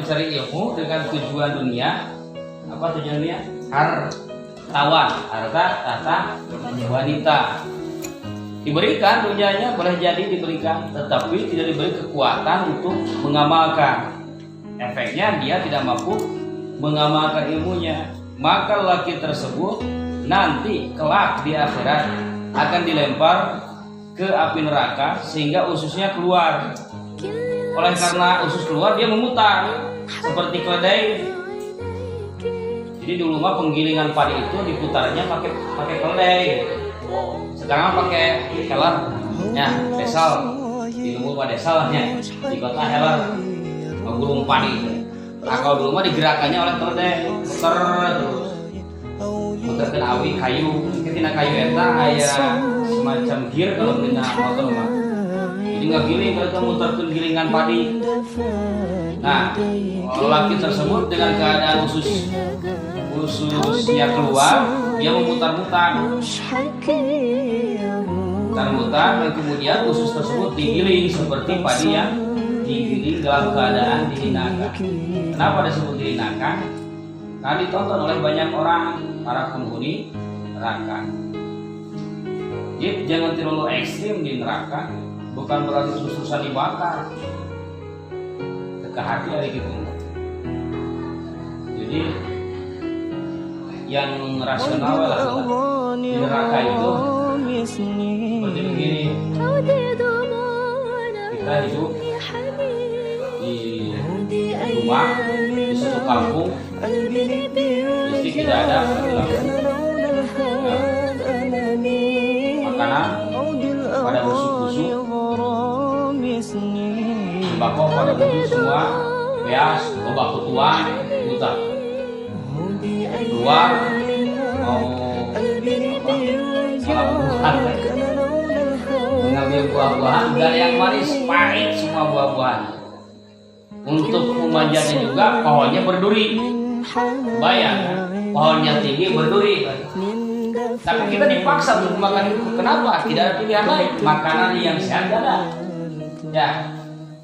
mencari ilmu dengan tujuan dunia. Apa tujuan dunia? Hartawan, harta, tahta, wanita. Diberikan dunianya, boleh jadi diberikan, tetapi tidak diberi kekuatan untuk mengamalkan. Efeknya dia tidak mampu mengamalkan ilmunya. Maka laki tersebut nanti kelak di akhirat akan dilempar ke api neraka sehingga ususnya keluar. Oleh karena usus keluar, dia memutar seperti keledai. Jadi dulu mah penggilingan padi itu diputarnya pakai keledai. Sekarang pakai heller, ya desal. Di lumut mah desalnya, di kota heller, menggulung padi. Nah, kalau dulu mah digerakannya oleh keledai, muter terus. Muterkeun awi kayu, ketina kayu eta aya semacam gear kalau dina motor mah. Jadi ngagiling kalau muterkeun gilingan padi. Nah, lelaki tersebut dengan keadaan ususnya keluar, dia memutar-mutar. Mutar-mutar dan kemudian usus tersebut digiling seperti padi yang digiling dalam keadaan dihinakan. Kenapa disebut dihinakan? Karena ditonton oleh banyak orang, para penghuni neraka. Jadi jangan terlalu ekstrim di neraka, bukan berarti sus-susan dibakar. Teka hati ada gitu. Jadi yang rasional lah di neraka itu seperti begini. Kita hidup di rumah di suatu kampung, istri tidak ada, makanan pada busuk-busuk, sembako pada busuk semua, beas, obat tuan, buta. Keluar mau mengambil buah-buahan, gak ada yang manis, pahit semua buah-buahan. Untuk memanjatnya juga pohonnya berduri. Bayang, pohonnya tinggi berduri. Tapi kita dipaksa untuk makan itu. Kenapa? Tidak ada pilihan lain. Makanan yang sehat ada. Ya,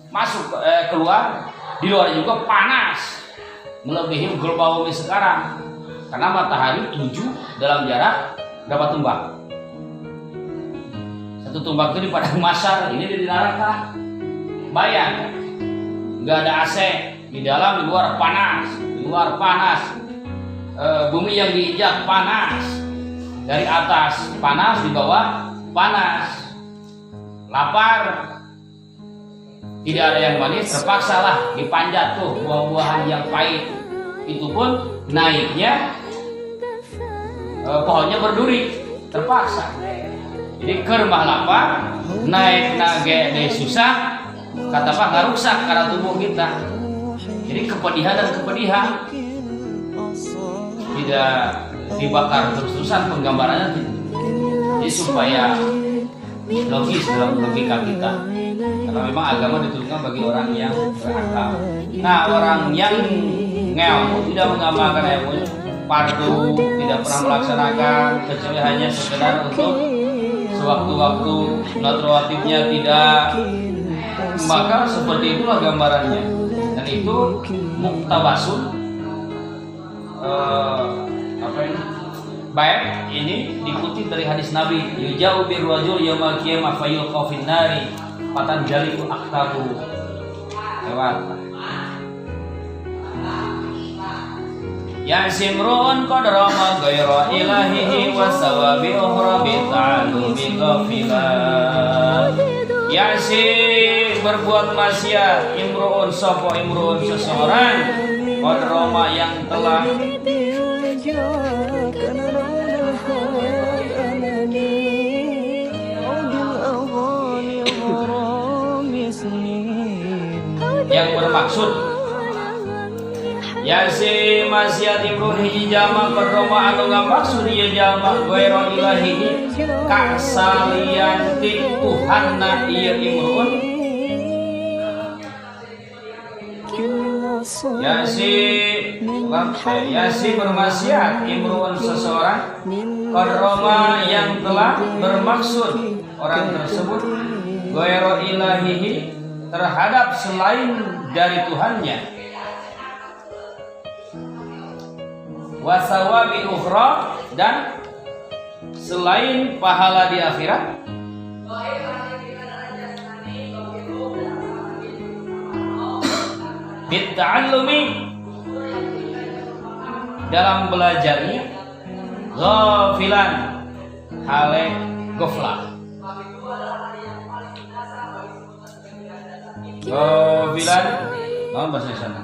masuk keluar, di luar juga panas, melebihi global warming sekarang. Karena matahari 7 dalam jarak berapa tumbak? Satu tumbak itu di padang mahsyar, ini di neraka. Bayang, nggak ada AC, di dalam, di luar panas, di luar panas, bumi yang diinjak panas, dari atas panas, di bawah panas, lapar, tidak ada yang manis, terpaksalah dipanjat tuh buah-buahan yang pahit. Itu pun naiknya pohonnya berduri, terpaksa. Jadi kermah lapar, naik nage susah, kata Pak nggak rusak karena tubuh kita. Jadi kepedihan dan kepedihan tidak dibakar terus-terusan penggambarannya. Jadi supaya logis dalam logika kita. Karena memang agama diturunkan bagi orang yang berakal. Nah, orang yang ngilmu tidak mengamalkan ilmunya, pardu tidak pernah melaksanakan kecuali hanya sekedar untuk sewaktu-waktu, sunat rawatibnya tidak, maka seperti itulah gambarannya. Dan itu muktabasun baik ini dikutip dari hadis Nabi, yujau birrajul yaumal qiyamah fayulqa fin nari fatan jaliku aktabu. Lewat ya simrun qadrama ghayra ilahihi wa sawabi ukhra bi ta'allumi ghafilan. Ya si berbuat maksiat, imruun sapa imruun seseorang qadrama yang telah yang bermaksud ya si maksiat imruun hiji jama qadrama anu ngamaksud ieu jalma ghairu ilahi ka salian ti Tuhanna ieu imruun ya si bermaksiat imruun seseorang qadrama yang telah bermaksud orang tersebut ghairu ilahihi terhadap selain dari Tuhannya wa sawabil ukhra, dan selain pahala di akhirat, bitta'allumi, dalam belajarnya, ghafilan, hale ghaflah. Ghafilan, naon bahasa sana?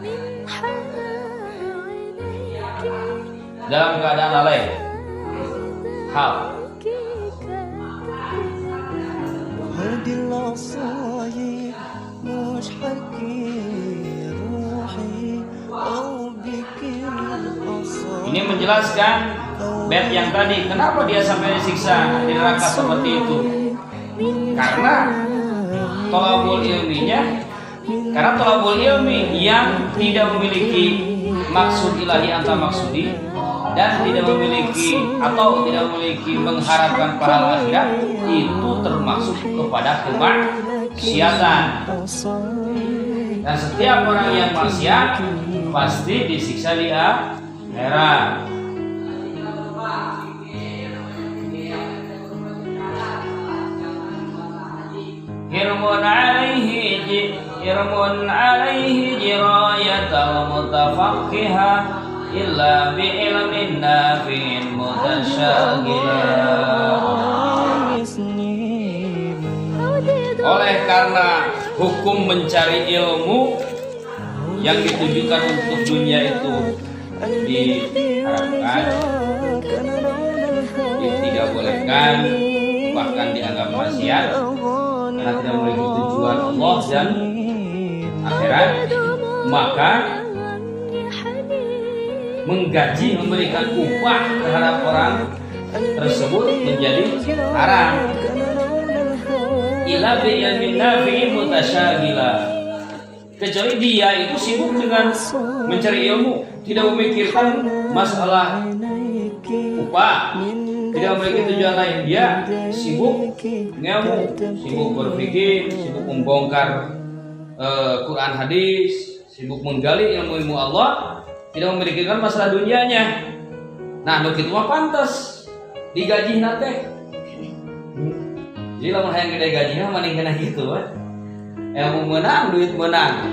Dalam keadaan lalai. Hal. Ini menjelaskan bait yang tadi, kenapa dia sampai disiksa di neraka seperti itu. Karena tolabul ilminya, karena tolabul ilmi yang tidak memiliki maksud ilahi anta maksudi, dan tidak memiliki atau tidak memiliki mengharapkan pahala akhirat, itu termasuk kepada kemaksiatan. Dan setiap orang yang maksiat pasti disiksa di akhirat. Hirmun alaihi jirayatal mutafaqqiha illa bi ilmin nafi'in mutasyaghilah. Oleh karena hukum mencari ilmu yang ditujukan untuk dunia itu diharapkan, tidak bolehkan, bahkan dianggap maksiat karena tidak memiliki tujuan Allah dan akhirat, maka menggaji, memberikan upah terhadap orang tersebut menjadi haram. Ila bi ilmin nafi'in mutasyaghilah, kecuali dia itu sibuk dengan mencari ilmu, tidak memikirkan masalah upah, tidak memiliki tujuan lain. Dia sibuk ngilmu, sibuk berpikir, sibuk membongkar Quran hadis, sibuk menggali ilmu-ilmu Allah, tidak memikirkan masalah dunianya. Nah, nu kitu mah pantes digaji nate. Jadi lamun hayang gede gajinya mending kena gitu kan. Ilmu menang, duit menang.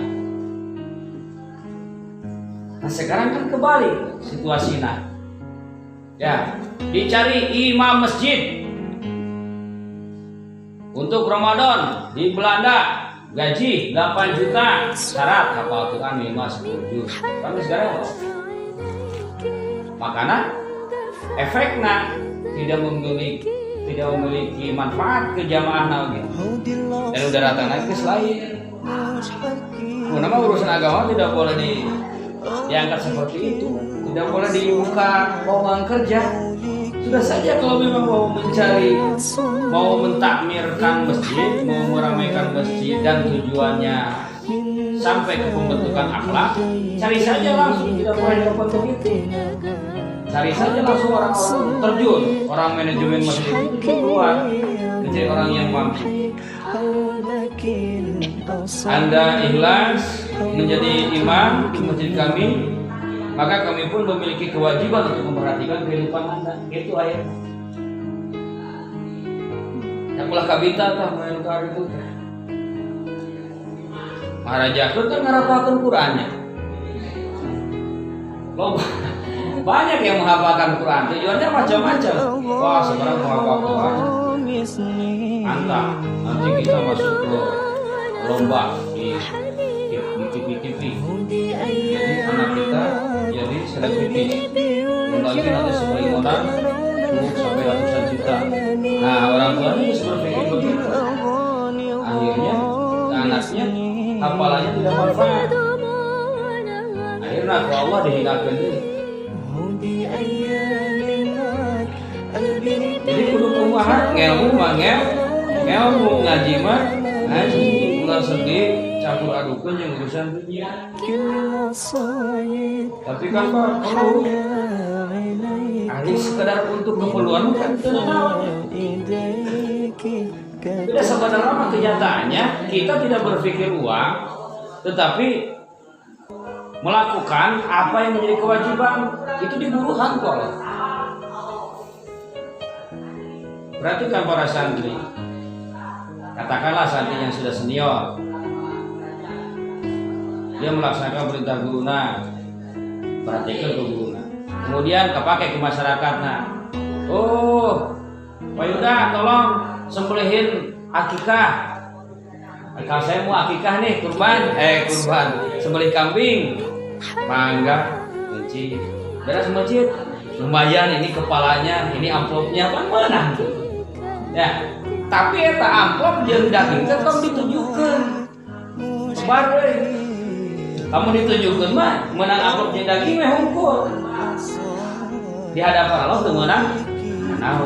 Nah, sekarang kan kebalik situasinya. Ya, dicari imam masjid untuk Ramadan di Belanda, gaji 8 juta, syarat hafal Quran minimal 10 juz. Tapi sekarang makanya efeknya tidak memiliki manfaat ke jamaah gitu. Dan udah datang lagi ke selain. Nama urusan agama tidak boleh diangkat seperti itu. Tidak boleh dibuka lowongan kerja. Sudah saja kalau memang mau mencari, mau mentakmirkan masjid, mau meramaikan masjid dan tujuannya sampai ke pembentukan akhlak, cari saja langsung, tidak boleh dapat begitu. Cari saja langsung orang-orang terjun, orang manajemen masjid itu keluar, mencari orang yang mampu. Anda ikhlas menjadi imam di masjid kami, maka kami pun memiliki kewajiban untuk memperhatikan kehidupan Anda. Itu ayat. Yang ulah kabita tah main kar itu teh. Maharaja kan ngarapakeun Qur'annya. Loba. Banyak yang menghafalkan Quran, tujuannya macam-macam. Wah, sekarang menghafal Quran, mantap. Nanti kita masuk ke lomba di TV. Jadi anak kita jadi selebriti. Lagi nanti sebagai modal, sampai ratusan juta. Nah, orang tuanya bisa berpikir begitu. Akhirnya anaknya hafalannya tidak manfaat. Akhirnya Allah dihinakan diri. Jadi kudu kumaha ngelmu mah ngelmu, ngaji mah ngaji, ulah sedih campur adukeun jeung urusan dunia. Tapi kan Pak perlu ahli sekedar untuk keperluan kan tidak sebenarnya mah kenyataannya kita tidak berpikir uang, tetapi melakukan apa yang menjadi kewajiban, itu diburu hantu Allah. Perhatikan para santri, katakanlah santri yang sudah senior, dia melaksanakan perintah guruna, perhatikan ke guruna, kemudian kepake ke masyarakat. Nah, oh Pak Yuda tolong sembelihin akikah. Kalau saya mau akikah nih, kurban, sembelih kambing, mangga, kunci, beres masjid, lumayan ini kepalanya, ini amplopnya, kan menang tuh. Ya, tapi eta amplop jeung daging tetap ditunjukkan. Baru kamu ditunjukkan mah menang amplop jeung daging mah hungkul. Di hadapan Allah tuh menang. Nah,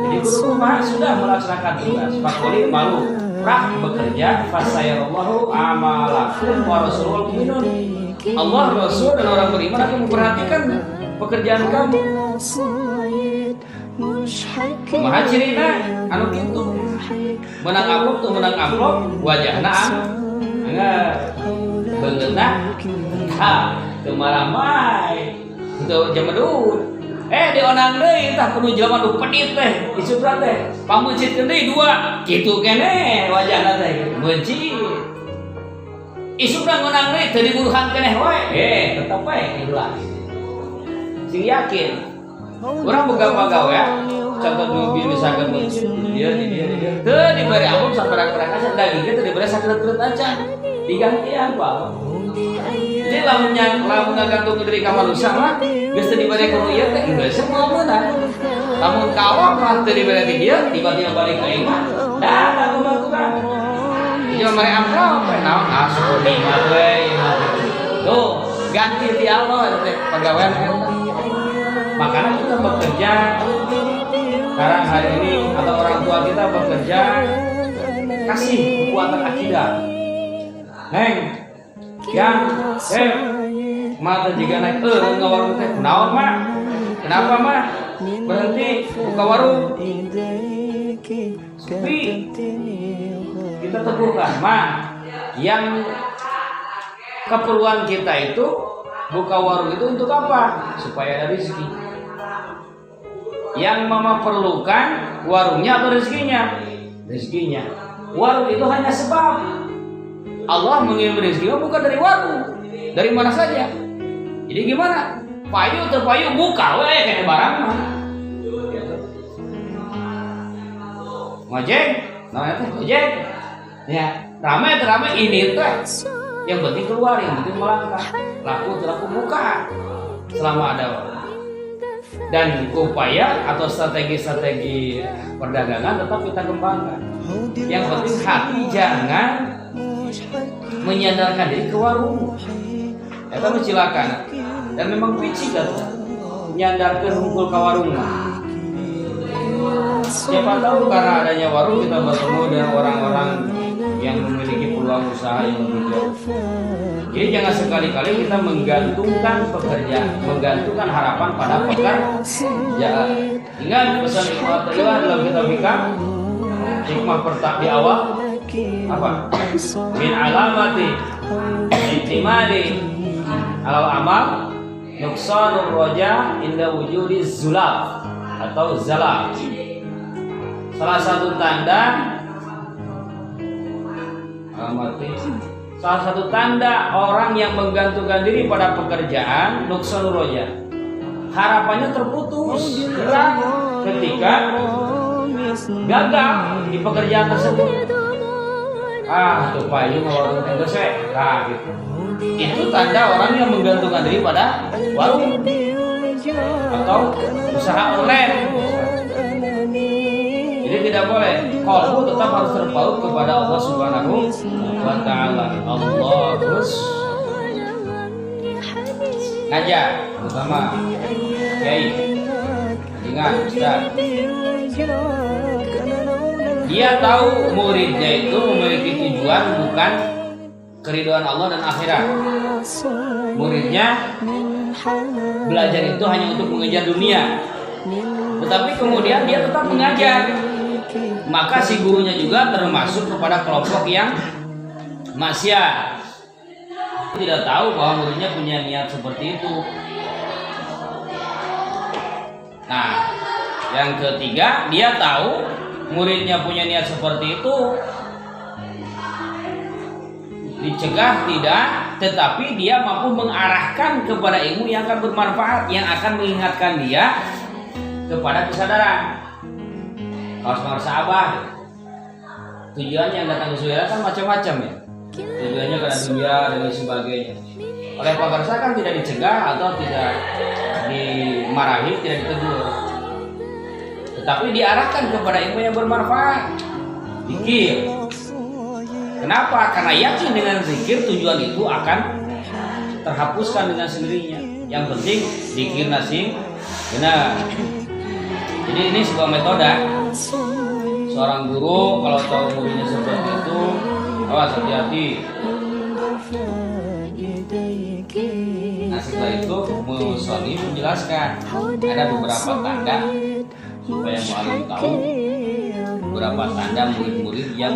jadi guru rumah sudah melaksanakan tugas. Fakuli malu rak bekerja fasayarallahu amalakum wa rasulul mu'minun. Allah, Rasul dan orang beriman akan memperhatikan pekerjaan kamu. Mahajirina anu kitu menang amplop wajahna enggak beungeutna teu maramai teu jemedut dionang deui tah kudu jelema nu pedit teh isubra teh pamucitkeun deui dua kitu keneh wajahna teh benci isubra ngonang deui teu diburuhan keneh wae tetep we ikhlas sing yakin. Orang begawe ya, contoh dulu misalkan dia, tuh diberi amplop sampai rang-rang aja, dagingnya tuh diberi sakit-sakit aja, diganti apa? Jadi lamun ngagantung dari kamar rusak lah, geus diberi kuno ieu teh geus semua meunang. Lamun kawak lah teu diberi dia, tiba-tiba balik ka imah, dah bantu-bantukan. Ieu mere amplop naon asuh di we. Tuh, ganti ti Allah teh pagawean eta. Makanya kita bekerja sekarang hari ini atau orang tua kita bekerja kasih kekuatan akidah. Neng, yang mata jika naik warung teh, naon mah? Kenapa mah? Berhenti buka warung. Sepi. Kita teguhkan mah yang keperluan kita itu buka warung itu untuk apa? Supaya ada rezeki. Yang mama perlukan warungnya atau rezekinya? Rezekinya. Warung itu hanya sebab. Allah mengirim rezeki bukan dari warung, dari mana saja. Jadi gimana? Payu terpayu buka we kayak barang mah. Ngojek, namanya teh ngojek. Ya, ramai ini teh. Yang penting keluar, yang penting melangkah. Laku buka selama ada warung. Dan upaya atau strategi perdagangan tetap kita kembangkan. Yang penting hati jangan menyandarkan diri ke warung. Eta silakan. Dan memang picik kan menyandarkan hunkul ke warung. Siapa tahu karena adanya warung kita bertemu dengan orang-orang yang memiliki peluang usaha yang lebih jauh. Jadi jangan sekali-kali kita menggantungkan pekerjaan, menggantungkan harapan pada pekerjaan. Ingat pesan Ibnu Athaillah dalam kitab Hikam, hikmah pertama di awal apa? Min alamati intimadi alal amal nuqsanur roja inda wujudi zulaf atau zalal. Salah satu tanda salah satu tanda orang yang menggantungkan diri pada pekerjaan nuqsanur roja, harapannya terputus ketika gagal di pekerjaan tersebut. Tuh payu warung tenggeus we. Gitu. Itu tanda orang yang menggantungkan diri pada warung atau usaha online. Jadi tidak boleh. Qalbu tetap harus terpaut kepada Allah Subhanahu wa taala. Allah terus ngajar bersama Kiai. Ingat, Ustaz. Dia tahu muridnya itu memiliki tujuan bukan keridhaan Allah dan akhirat. Muridnya belajar itu hanya untuk mengejar dunia. Tetapi kemudian dia tetap mengajar. Maka si gurunya juga termasuk kepada kelompok yang maksiat. Tidak tahu bahwa muridnya punya niat seperti itu. Nah, yang ketiga, dia tahu muridnya punya niat seperti itu, dicegah tidak, tetapi dia mampu mengarahkan kepada ilmu yang akan bermanfaat, yang akan mengingatkan dia kepada kesadaran. Kalau sama sahabat, tujuannya yang datang ke saudara kan macam-macam ya. Tujuannya karena dunia dan lain sebagainya. Oleh Pak Garsa kan tidak dicegah atau tidak dimarahi, tidak ditegur, tetapi diarahkan kepada ilmu yang bermanfaat. Zikir. Kenapa? Karena yakin dengan zikir tujuan itu akan terhapuskan dengan sendirinya. Yang penting zikir nasing benar. Jadi ini sebuah metode. Seorang guru kalau tahu muridnya seperti itu, awas hati-hati. Nah setelah itu musonif menjelaskan ada beberapa tanda supaya mu'alim tahu beberapa tanda murid-murid yang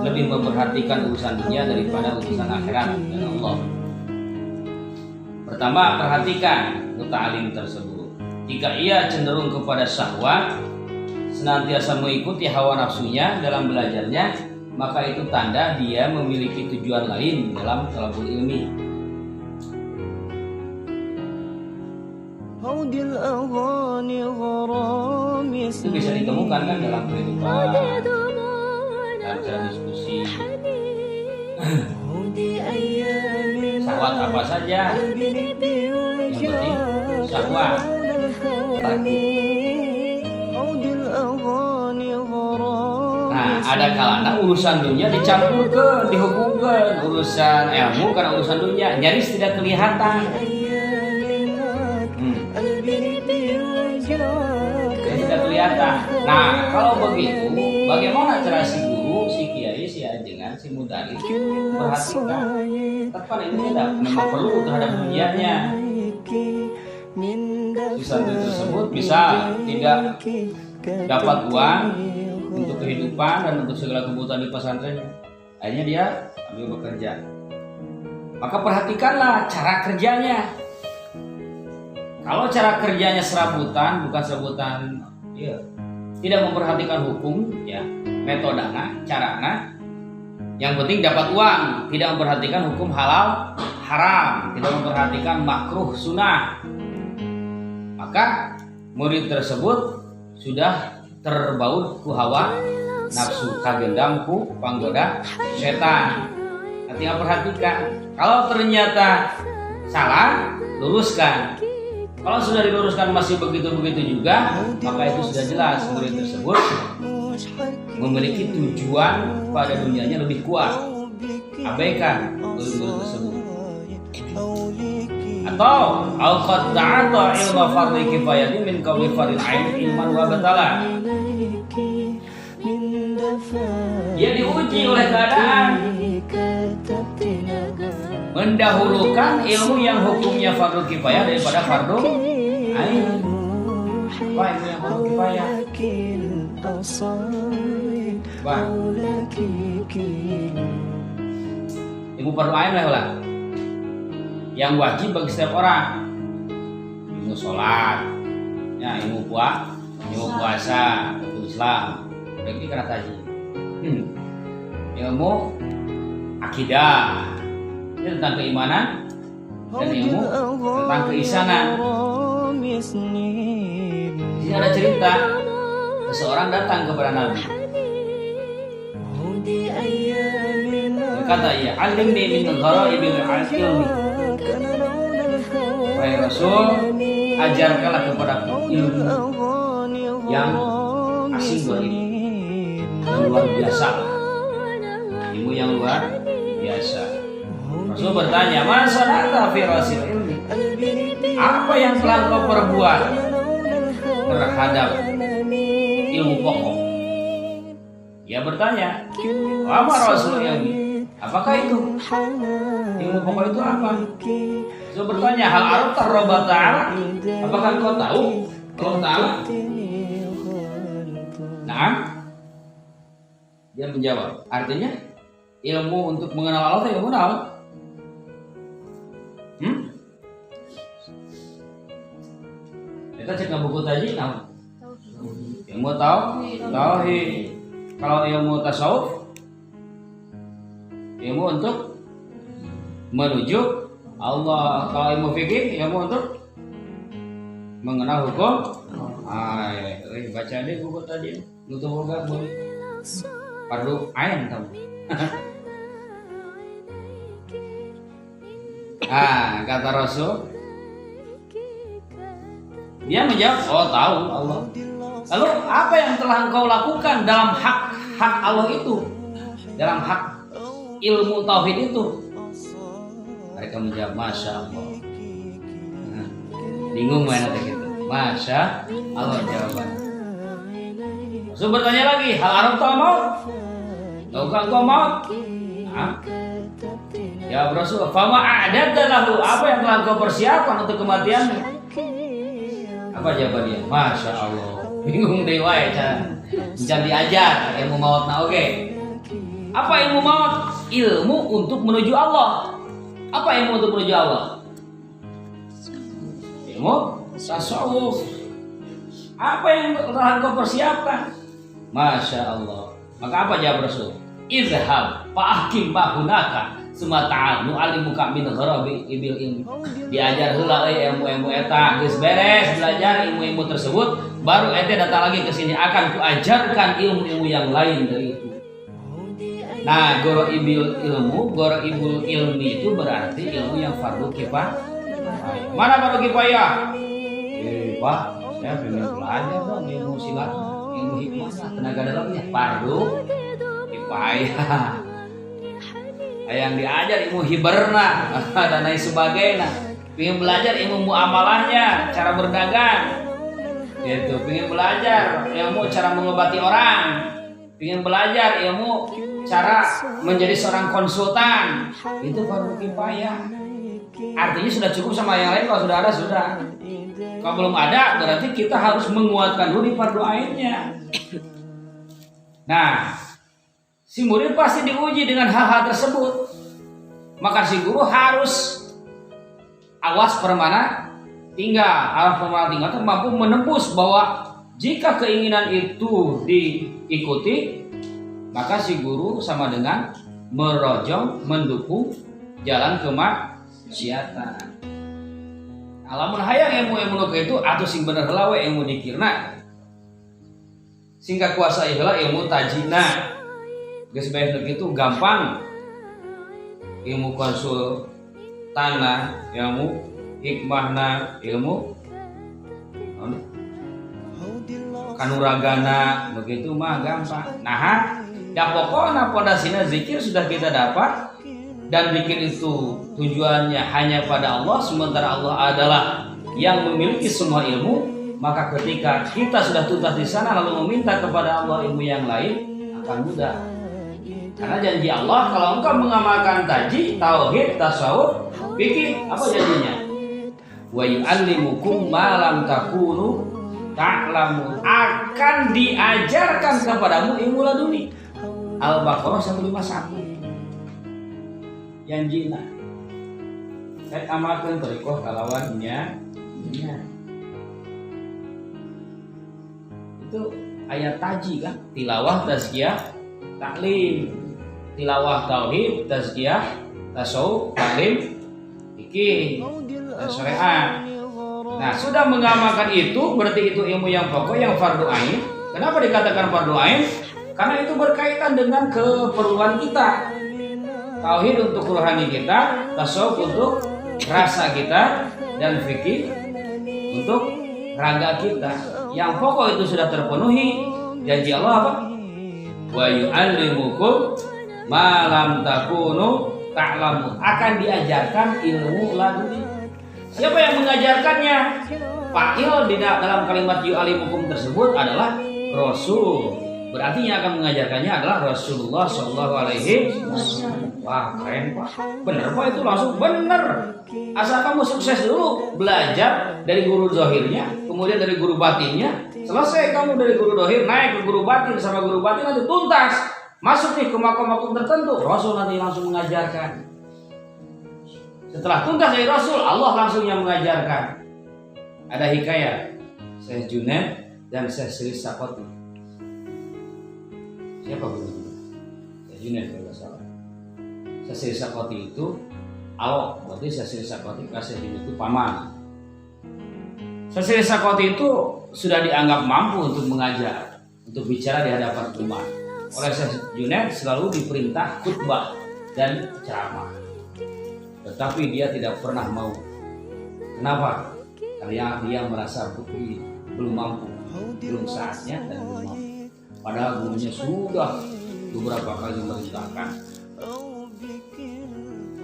lebih memperhatikan urusan dunia daripada urusan akhirat dan Allah. Pertama, perhatikan muta'alim tersebut. Jika ia cenderung kepada syahwat, senantiasa mengikuti hawa nafsunya dalam belajarnya, maka itu tanda dia memiliki tujuan lain dalam talabul ilmi. Itu bisa ditemukan kan dalam kehidupan, dalam cara diskusi. Syahwat apa saja, yang penting syahwat. Nah, ada kalanya urusan dunia dicampurkan, dihubungkan urusan ilmu karena urusan dunia nyaris tidak kelihatan. Tidak kelihatan. Nah, kalau begitu, bagaimana cara si guru, si kiai, si ajengan, si mudaris perhatikan? Tepat ini tidak memang perlu terhadap dunianya. Si santri tersebut bisa tidak dapat uang untuk kehidupan dan untuk segala kebutuhan di pesantrennya. Akhirnya dia ambil bekerja. Maka perhatikanlah cara kerjanya. Kalau cara kerjanya serabutan, bukan serabutan, ya, tidak memperhatikan hukum, ya, metodenya, caranya, yang penting dapat uang, tidak memperhatikan hukum halal, haram, tidak memperhatikan makruh, sunnah, maka murid tersebut sudah terbaut ku hawa nafsu, kagendam ku panggoda setan. Artinya perhatikan. Kalau ternyata salah, luruskan. Kalau sudah diluruskan masih begitu-begitu juga, maka itu sudah jelas murid tersebut memiliki tujuan pada dunianya lebih kuat. Abaikan murid-murid tersebut. Atau al-qad ta'ata ilma fardhi kifayati min qawli fardil ain ilman wa batala. Dia diuji oleh keadaan, mendahulukan ilmu yang hukumnya fardu kifayah daripada fardu ain. Apa ilmu yang fardu kifayah? Ilmu fardu ain lah. Yang wajib bagi setiap orang. Ilmu sholat, ya, ilmu puasa, ilmu Islam. Ini karena tadi. Ilmu akidah, ini tentang keimanan, dan ilmu tentang keisanan. Di sini ada cerita, seseorang datang kepada Nabi. Berkata, ya, alimni min ghara'ibil ilmi. Wahai Rasul, ajarkanlah kepadaku ilmu yang asing bagi, yang luar biasa, ilmu yang luar biasa. Rasul bertanya, masa nata fi rasil ilmi? Apa yang telah kau perbuat terhadap ilmu pokok? Dia bertanya, apa rasul ilmi? Apakah itu? Ilmu pokok itu apa? Rasul bertanya, hal arafta Rabb Ta'ala? Apakah kau tahu Allah Ta'ala? Nah, dia menjawab, artinya ilmu untuk mengenal Allah itu ilmu naon? Kita cek buku tadi naon? Ilmu tauhid. Kalau ilmu tasawuf, ilmu untuk menuju Allah. Kalau ilmu fikih, ilmu untuk mengenal hukum. Baca deh buku tadi. Lu tuh boga boleh. Fardu ain tahu. Kata Rasul, dia menjawab, oh tahu Allah. Lalu apa yang telah engkau lakukan dalam hak Allah itu, dalam hak ilmu tauhid itu? Mereka menjawab, masya Allah. Bingung mana gitu? Masya Allah jawaban. Rasul bertanya lagi, hal Arab tahu maut? Tahukah engkau maut? Ya Rasul, fama a'dadta lahu, apa yang telah engkau persiapkan untuk kematianmu? Apa jawabannya? Masya Allah. Bingung deh wae can diajar ilmu maut na oke. Apa ilmu maut? Ilmu untuk menuju Allah. Apa ilmu untuk menuju Allah? Ilmu tasawuf. Apa yang telah engkau persiapkan? Masya Allah. Maka apa jawab Rasul? Izhab fa'ahkim bahunaka sumata nu'alimuka min gharabi ibil ilmi. Diajar heula ilmu-ilmu eta, geus beres belajar ilmu-ilmu tersebut, baru ente datang lagi ke sini akan kuajarkan ilmu-ilmu yang lain dari itu. Nah, gharaibul ilmi itu berarti ilmu yang fardu kifayah. Mana fardu kifayah? Pak, saya pengen belajar dong ilmu silat, ilmu hikmah, tenaga dalamnya fardu kifayah. Yang diajar ilmu hiberna dan lain sebagainya. Pengen belajar ilmu muamalahnya, cara berdagang, gitu. Pengen belajar ilmu cara mengobati orang. Pengen belajar ilmu cara menjadi seorang konsultan. Itu fardu kifayah. Artinya sudah cukup sama yang lain. Kalau sudah ada sudah. Kalau belum ada berarti kita harus menguatkan dulu di fardu ainnya. Nah, si murid pasti diuji dengan hal-hal tersebut. Maka si guru harus awas permana tinggal. Itu mampu menembus bahwa jika keinginan itu diikuti, maka si guru sama dengan merojong, mendukung jalan kemaksiatan. Alamun hayang ilmu itu atau sing bener heula we ilmu dikirna. Singkat kuasa heula ilmu tajina. Geus bae itu gampang. Ilmu konsultana, ilmu hikmahna, ilmu kanuragana, begitu mah gampang. Nah, ya pokoknya pondasinya zikir sudah kita dapat, dan zikir itu tujuannya hanya pada Allah, sementara Allah adalah yang memiliki semua ilmu. Maka ketika kita sudah tuntas di sana lalu meminta kepada Allah ilmu yang lain akan mudah. Karena janji Allah kalau engkau mengamalkan taji, tauhid, tasawuf, fikih, apa janjinya? Wa yu'allimukum ma lam takunu ta'lamun. Akan diajarkan kepadamu ilmu laduni. Al-Baqarah 151. Janjina. Saya amalkan thariqah kalawannya. Itu ayat taji kan? Tilawah, tazkiyah, taklim. Tilawah tauhid, tazkiyah, tasawuf, taklim, fikih, dan syariat. Nah, sudah mengamalkan itu berarti itu ilmu yang pokok, yang fardu ain. Kenapa dikatakan fardu ain? Karena itu berkaitan dengan keperluan kita. Tauhid untuk rohani kita, tasawuf untuk rasa kita, dan fikih untuk raga kita. Yang pokok itu sudah terpenuhi. Janji Allah apa? Wa yu'allimukum ma lam takunu ta'lamun. Akan diajarkan ilmu laduni. Siapa yang mengajarkannya? Fa'il di dalam kalimat yu'allimukum tersebut adalah Rasul. Berarti yang akan mengajarkannya adalah Rasulullah SAW. Wah, keren Pak. Bener Pak, itu langsung bener. Asal kamu sukses dulu belajar dari guru zahirnya, kemudian dari guru batinnya. Selesai kamu dari guru zahir naik ke guru batin, sama guru batin nanti tuntas. masuk nih ke makom-makom tertentu, Rasul nanti langsung mengajarkan. Setelah tuntas dari Rasul, Allah langsung yang mengajarkan. Ada hikayat Syekh Junaid dan Syekh Sri Sakoti. Siapa gurunya? Syekh Junaid kalau salah. Syekh Sri Sakoti itu awak, berarti Syekh Sri Sakoti kasih Junaid itu paman. Syekh Sri Sakoti itu sudah dianggap mampu untuk mengajar, untuk bicara di hadapan umat. Oleh Syekh Junaid selalu diperintah khutbah dan ceramah. Tetapi dia tidak pernah mau. Kenapa? Karena dia merasa belum mampu, belum saatnya dan belum mampu. Padahal gurunya sudah beberapa kali memerintahkan.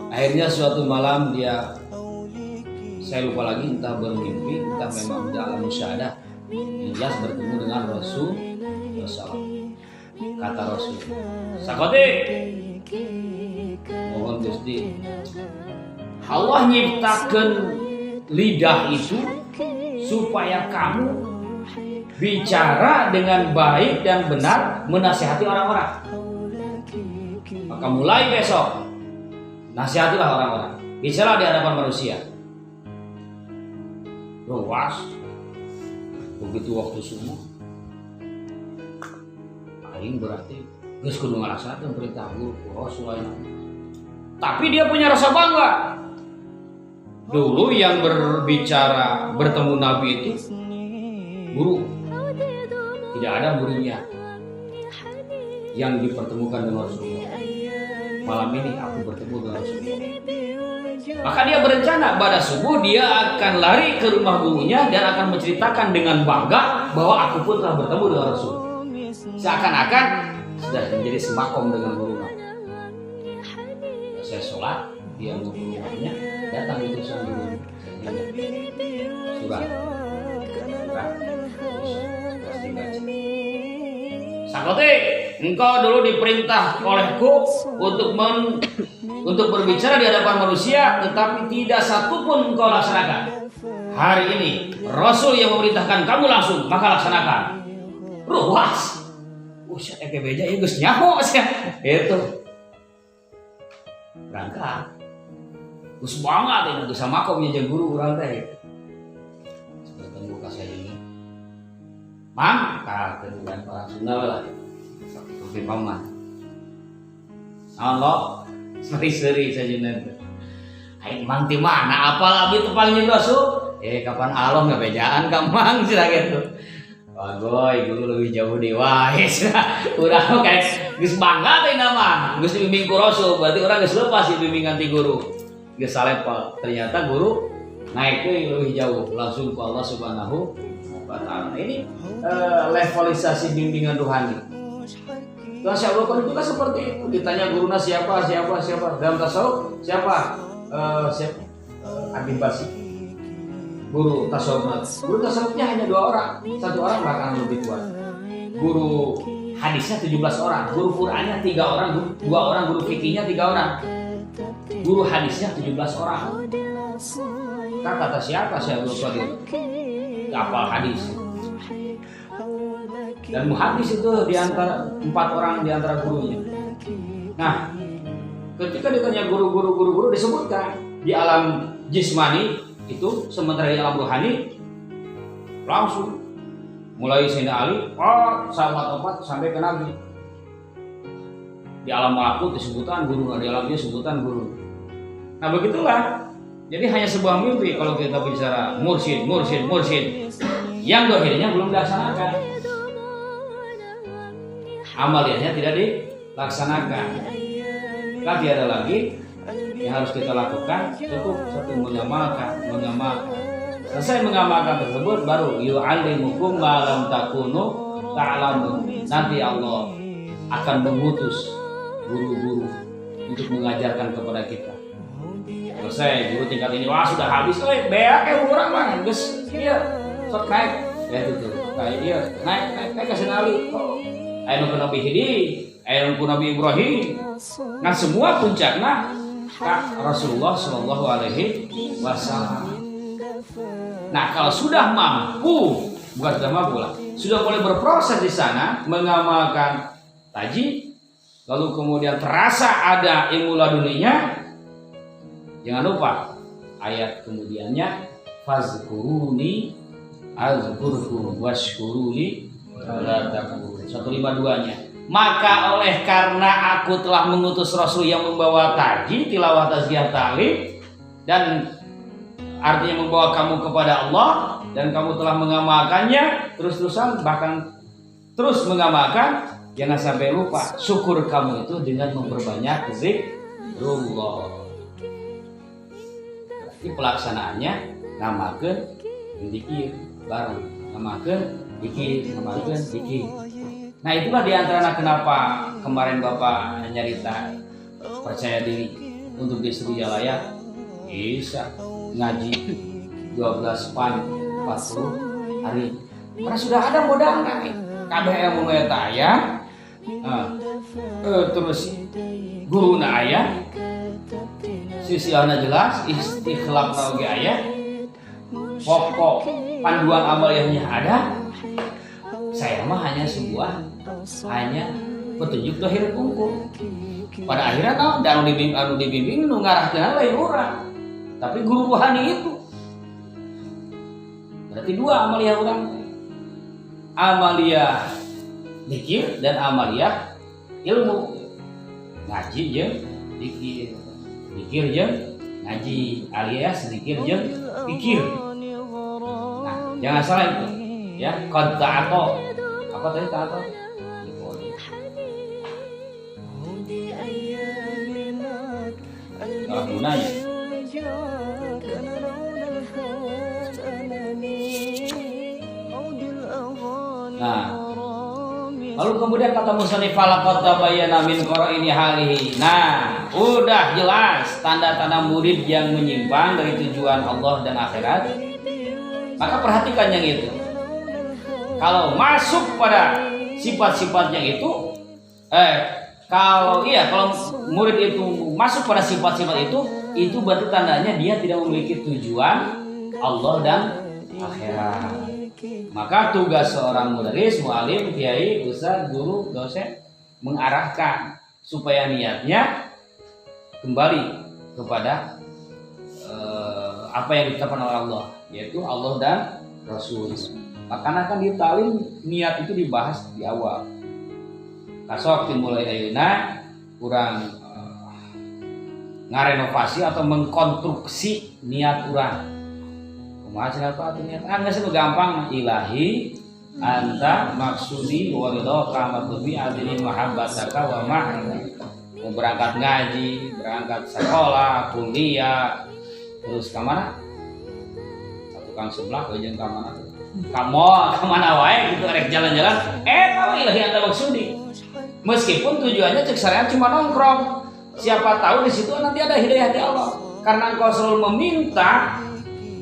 Akhirnya suatu malam dia, saya lupa lagi, entah bermimpi, entah memang di alam musyahadah, jelas bertemu dengan Rasul. Kata Rasul, Sakoti, mohon Gusti, Allah nyiptakan lidah itu supaya kamu bicara dengan baik dan benar menasihati orang-orang. Maka mulai besok nasihatilah orang-orang, bicara di hadapan manusia. Luas. Begitu waktu subuh, aing berarti geus kudu ngalaksanakeun perintah guru Rasul. Tapi dia punya rasa bangga. Dulu yang berbicara bertemu Nabi itu guru, tidak ada muridnya yang dipertemukan dengan Rasulullah. Malam ini aku bertemu dengan Rasulullah. Maka dia berencana pada subuh dia akan lari ke rumah gurunya dan akan menceritakan dengan bangga bahwa aku pun telah bertemu dengan Rasul. Seakan-akan sudah menjadi semakom dengan gurunya. Saya sholat, dia mengumpulkannya, datang itu sang guru. Surat. Pasti baca. Sakoti, engkau dulu diperintah olehku untuk berbicara di hadapan manusia, tetapi tidak satupun engkau laksanakan. Hari ini Rasul yang memerintahkan kamu langsung, maka laksanakan. Ruas. Usia beja ya geus nyaho sia. Itu. Berangkat. Geus banget ini geus samakomnya jeung guru urang teh. Ketemu ka saya ini. Mang, ka keduaan orang Sunda lah. Kopi paman. Allah, seri-seri saja nanti. Hai mang ti mana apal abi teu paling Rasul? Kapan Allah enggak bejaan ka mang cenah gitu. Bagoy, guru lebih jauh dewa. Urang kayak geus bangga teh nama. Geus dibimbing ku Rasul, berarti urang geus lepas bimbingan ti guru. Geus salepal. Ternyata guru naik lebih jauh langsung ke Allah Subhanahu wa taala. Ini levelisasi bimbingan rohani. Tasawuf kan juga seperti itu. Ditanya guruna siapa? Dalam tasawuf siapa? Habib Basik. Guru tasawufnya hanya 2 orang. 1 orang bahkan lebih kuat. Guru hadisnya 17 orang. Guru Qur'annya 3 orang. 2 orang guru fikihnya 3 orang. Guru hadisnya 17 orang. Kata siapa saya lupa dia. Hafal hadis. Dan muhadis itu di antara 4 orang di antara gurunya. Nah, ketika ditanya guru disebutkan di alam jismani itu, sementara di alam rohani langsung mulai Sayyidina Ali, sahabat obat sampai ke Nabi. Di alam malakut disebutkan guru, di alam dia sebutan guru. Nah begitulah. Jadi hanya sebuah mimpi kalau kita bicara mursyid yang dohirnya belum dilaksanakan, amaliyahnya tidak dilaksanakan. Kan tiada lagi yang harus kita lakukan, cukup satu mengamalkan. Selesai mengamalkan tersebut baru yu'allimukum ma lam takunu ta'lamun. Nanti Allah akan mengutus guru-guru untuk mengajarkan kepada kita. Selesai guru tingkat ini, wah sudah habis, beak urang mah geus ieu sok naik ya itu kayak dia naik ke senali. Aya nu Nabi Hidi, aya nu Nabi Ibrahim. Nah semua puncakna ka Rasulullah sallallahu alaihi wasallam. Nah kalau sudah mampu, bukan sudah mampu lah, sudah mulai berproses di sana mengamalkan taji, lalu kemudian terasa ada ilmu laduninya, jangan lupa ayat kemudiannya fazkuruni azkurkum washkuruli wala takfurun. 152-nya. Maka oleh karena aku telah mengutus Rasul yang membawa taji, tilawah, tazkiyah, ta'lim, dan artinya membawa kamu kepada Allah, dan kamu telah mengamalkannya terus-terusan, bahkan terus mengamalkan, jangan sampai lupa syukur kamu itu dengan memperbanyak zikrullah. Berarti pelaksanaannya ngamakeun zikir bareng, ngamakeun zikir, ngamakeun zikir. Nah, itulah diantara kenapa kemarin Bapak nyarita percaya diri untuk di Sriwijaya bisa ngaji 12 pan 40 hari. Karena sudah ada modalnya nih. Kabeh ilmu eta aya. Terus guruna aya. Sisiana jelas, istikhlafna oge aya. Pokok panduan amaliyahnya ada. Saya mah hanya petunjuk dohir kungkung. Pada akhirnya anu dibimbing nu ngarahkeun lain urang, tapi guru rohani itu. Berarti dua amaliyah urang, amaliyah zikir dan amaliyah ilmu. Ngaji jeung zikir, zikir jeung ngaji, alias zikir jeung zikir. Nah, jangan salah itu. Ya, qad ta'ato. Apa tadi ta'ato? Gunanya. Nah, lalu kemudian kata musannif falaqad tabayyana min qara'ini halihi. Nah, udah jelas tanda-tanda murid yang menyimpang dari tujuan Allah dan akhirat. Maka perhatikan yang itu. Kalau masuk pada sifat-sifatnya itu, kalau murid itu masuk pada sifat-sifat itu berarti tandanya dia tidak memiliki tujuan Allah dan akhirat. Maka tugas seorang mudaris, mualim, kiai, ustaz, guru, dosen mengarahkan supaya niatnya kembali kepada apa yang ditetapkan oleh Allah, yaitu Allah dan Rasul. Karena kan di talim niat itu dibahas di awal. Kasok dimulai ayeuna kurang ngarenovasi atau mengkonstruksi niat urang. Kumaha cenah apa niat? Geus gampang, ilahi anta maksudi wa ridha kamatubi adili mahabbataka wa ma'ana. Mau berangkat ngaji, berangkat sekolah, kuliah, terus ke mana? Satu kang sebelah ke jeung ka mana? Kamu kemana wae gitu, rek jalan-jalan tahu ilahi anta maksudi, meskipun tujuannya cek syariat cuma nongkrong, siapa tahu di situ nanti ada hidayah di Allah, karena engkau selalu meminta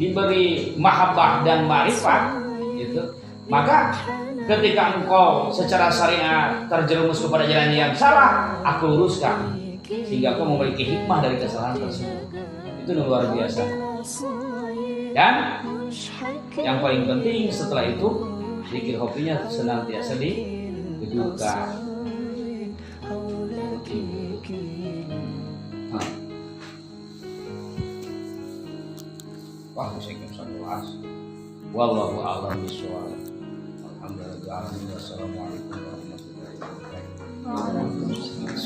diberi mahabbah dan ma'rifat gitu. Maka ketika engkau secara syariat terjerumus kepada jalan yang salah, aku luruskan sehingga engkau memiliki hikmah dari kesalahan tersebut. Itu luar biasa. Dan yang paling penting setelah itu, zikir hobinya senantiasa dihidupkan. Wah, musiknya satu as. Wallahu a'lam bishawab. Alhamdulillah. Wassalamualaikum warahmatullahi wabarakatuh.